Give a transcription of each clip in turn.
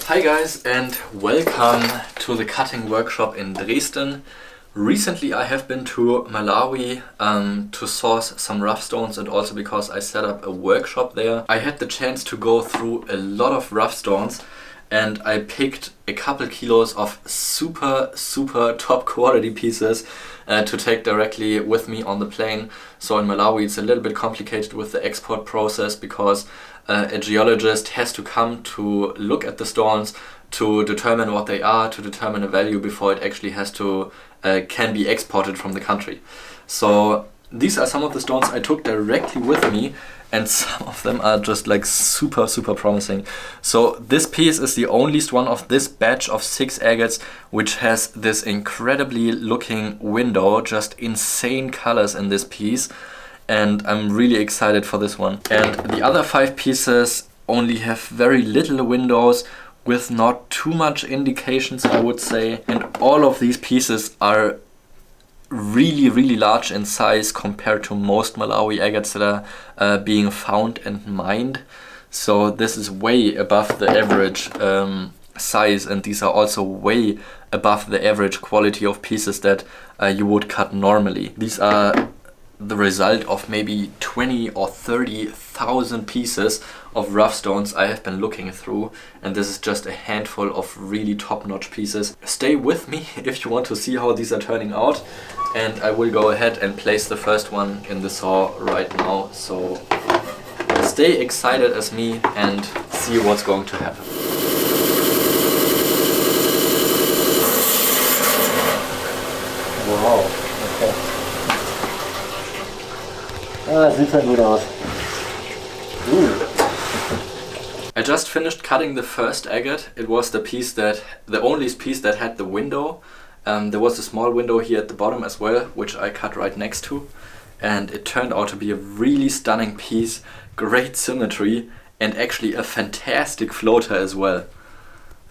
Hi guys and welcome to the cutting workshop in Dresden. Recently I have been to Malawi to source some rough stones, and also because I set up a workshop there. I had the chance to go through a lot of rough stones and I picked a couple kilos of super top quality pieces to take directly with me on the plane. So in Malawi it's a little bit complicated with the export process because a geologist has to come to look at the stones to determine what they are, to determine a value before it actually has to can be exported from the country. So these are some of the stones I took directly with me, and some of them are just like super promising. So this piece is the only one of this batch of 6 agates which has this incredibly looking window, just insane colors in this piece. And I'm really excited for this one. And the other 5 pieces only have very little windows with not too much indications, I would say. And all of these pieces are really large in size compared to most Malawi agates that are being found and mined. So this is way above the average size, and these are also way above the average quality of pieces that you would cut normally. These are the result of maybe 20 or 30,000 pieces of rough stones I have been looking through, and this is just a handful of really top-notch pieces. Stay with me if you want to see how these are turning out, and I will go ahead and place the first one in the saw right now. So stay excited as me and see what's going to happen. Wow, okay. Sieht halt gut aus. I just finished cutting the first agate. It was the only piece that had the window. There was a small window here at the bottom as well, which I cut right next to. And it turned out to be a really stunning piece, great symmetry, and actually a fantastic floater as well.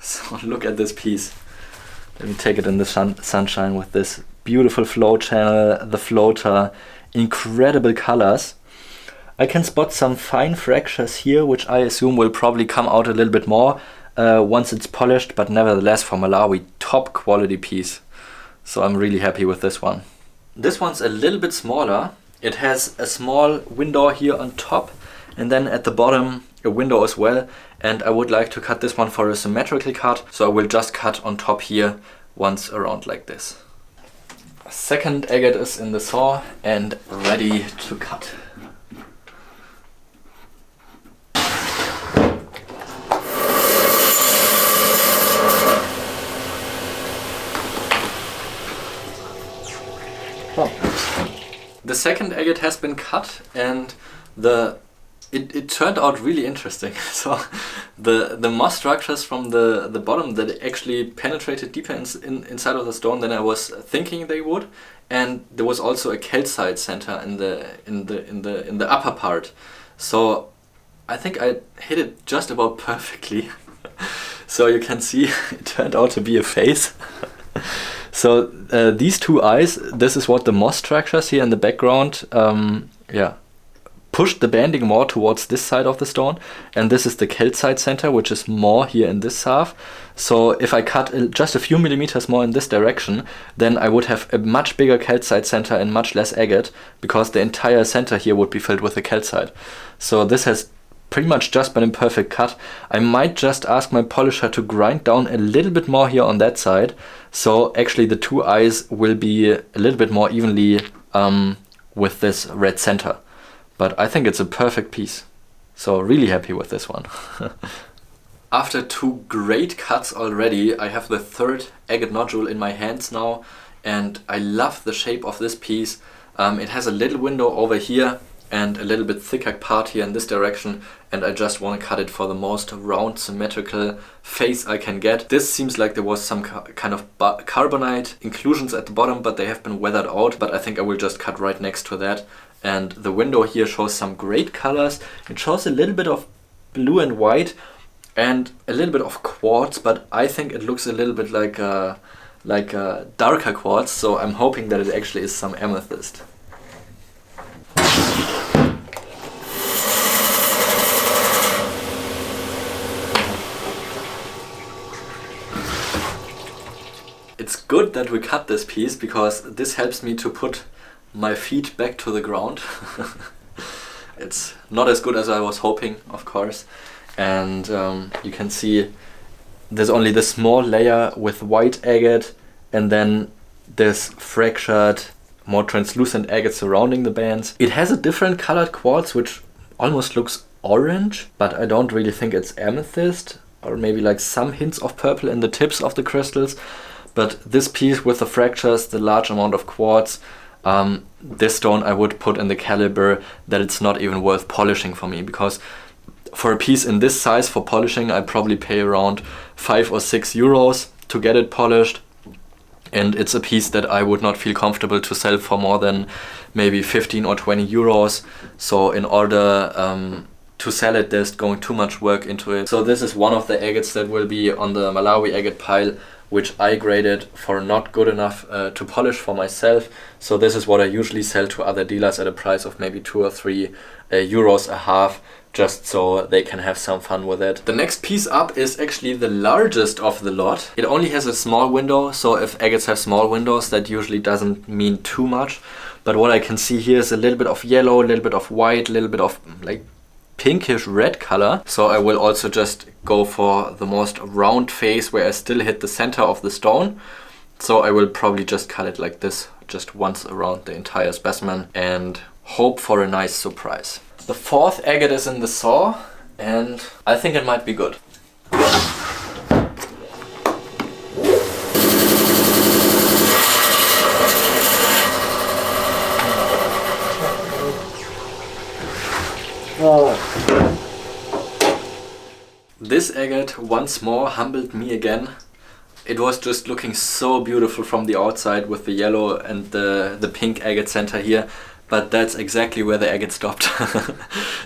So look at this piece. Let me take it in the sunshine with this beautiful flow channel, the floater, incredible colors. I can spot some fine fractures here, which I assume will probably come out a little bit more once it's polished, but nevertheless for Malawi, top quality piece. So I'm really happy with this one. This one's a little bit smaller. It has a small window here on top, and then at the bottom a window as well, and I would like to cut this one for a symmetrical cut, so I will just cut on top here once around like this. Second agate is in the saw and ready to cut. The second agate has been cut, and it turned out really interesting. So the moss structures from the bottom that actually penetrated deeper inside of the stone than I was thinking they would, and there was also a calcite center in the upper part. So I think I hit it just about perfectly. So you can see it turned out to be a face. So these 2 eyes, this is what the moss structures here in the background, pushed the banding more towards this side of the stone, and this is the calcite center, which is more here in this half. So if I cut just a few millimeters more in this direction, then I would have a much bigger calcite center and much less agate, because the entire center here would be filled with the calcite. So this has pretty much just been a perfect cut. I might just ask my polisher to grind down a little bit more here on that side, so actually the 2 eyes will be a little bit more evenly with this red center. But I think it's a perfect piece. So really happy with this one. After 2 great cuts already, I have the third agate nodule in my hands now, and I love the shape of this piece. It has a little window over here and a little bit thicker part here in this direction, and I just want to cut it for the most round symmetrical face I can get. This seems like there was some kind of carbonite inclusions at the bottom, but they have been weathered out, but I think I will just cut right next to that. And the window here shows some great colors. It shows a little bit of blue and white and a little bit of quartz, but I think it looks a little bit like a darker quartz, so I'm hoping that it actually is some amethyst. good that we cut this piece, because this helps me to put my feet back to the ground. It's not as good as I was hoping, of course. And you can see there's only this small layer with white agate, and then this fractured, more translucent agate surrounding the bands. It has a different colored quartz, which almost looks orange, but I don't really think it's amethyst, or maybe like some hints of purple in the tips of the crystals. But this piece with the fractures, the large amount of quartz, this stone I would put in the caliber that it's not even worth polishing for me, because for a piece in this size for polishing I probably pay around 5 or 6 euros to get it polished, and it's a piece that I would not feel comfortable to sell for more than maybe 15 or 20 euros. So in order to sell it, there's going too much work into it. So this is one of the agates that will be on the Malawi agate pile, which I graded for not good enough to polish for myself. So this is what I usually sell to other dealers at a price of maybe 2 or 3 euros a half, just so they can have some fun with it. The next piece up is actually the largest of the lot. It only has a small window, so if agates have small windows, that usually doesn't mean too much. But what I can see here is a little bit of yellow, a little bit of white, a little bit of like pinkish red color. So I will also just go for the most round face where I still hit the center of the stone. So I will probably just cut it like this, just once around the entire specimen, and hope for a nice surprise. The fourth agate is in the saw, and I think it might be good. This agate once more humbled me again. It was just looking so beautiful from the outside with the yellow and the pink agate center here, but that's exactly where the agate stopped.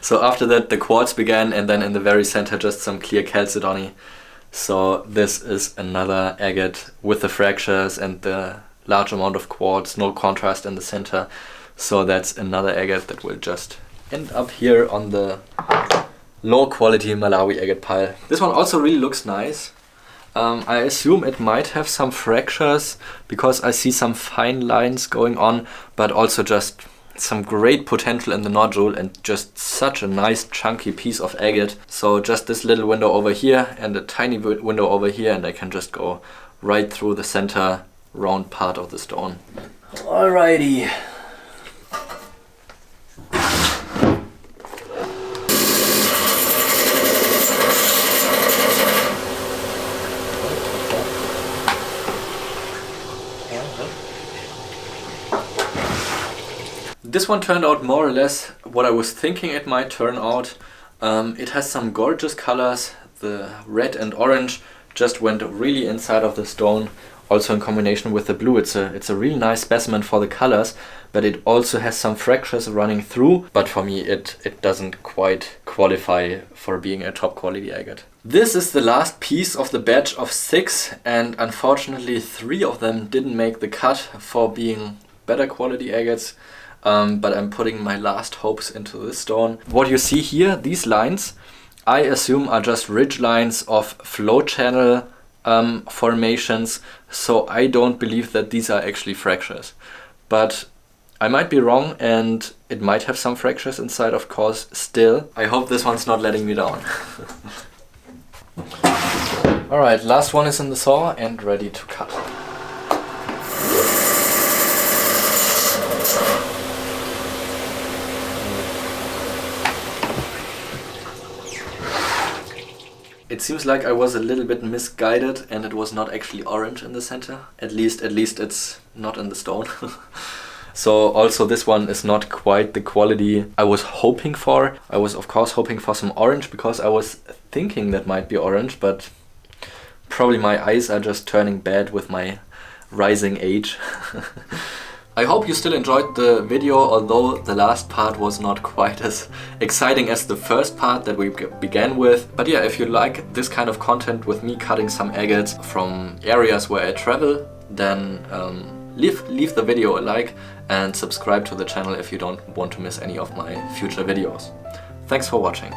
So after that the quartz began, and then in the very center just some clear chalcedony. So this is another agate with the fractures and the large amount of quartz, no contrast in the center. So that's another agate that will just end up here on the low quality Malawi agate pile. This one also really looks nice. I assume it might have some fractures because I see some fine lines going on, but also just some great potential in the nodule and just such a nice chunky piece of agate. So just this little window over here and a tiny window over here, and I can just go right through the center round part of the stone. Alrighty. This one turned out more or less what I was thinking it might turn out. It has some gorgeous colors. The red and orange just went really inside of the stone, also in combination with the blue. It's a really nice specimen for the colors, but it also has some fractures running through. But for me it doesn't quite qualify for being a top quality agate. This is the last piece of the batch of 6, and unfortunately 3 of them didn't make the cut for being better quality agates. But I'm putting my last hopes into this stone. What you see here, these lines, I assume are just ridge lines of flow channel formations, so I don't believe that these are actually fractures. But I might be wrong, and it might have some fractures inside, of course, still. I hope this one's not letting me down. Alright, last one is in the saw and ready to cut. It seems like I was a little bit misguided and it was not actually orange in the center. At least it's not in the stone. So also this one is not quite the quality I was hoping for. I was of course hoping for some orange because I was thinking that might be orange, but probably my eyes are just turning bad with my rising age. I hope you still enjoyed the video, although the last part was not quite as exciting as the first part that we began with. But yeah, if you like this kind of content with me cutting some agates from areas where I travel, then leave the video a like and subscribe to the channel if you don't want to miss any of my future videos. Thanks for watching.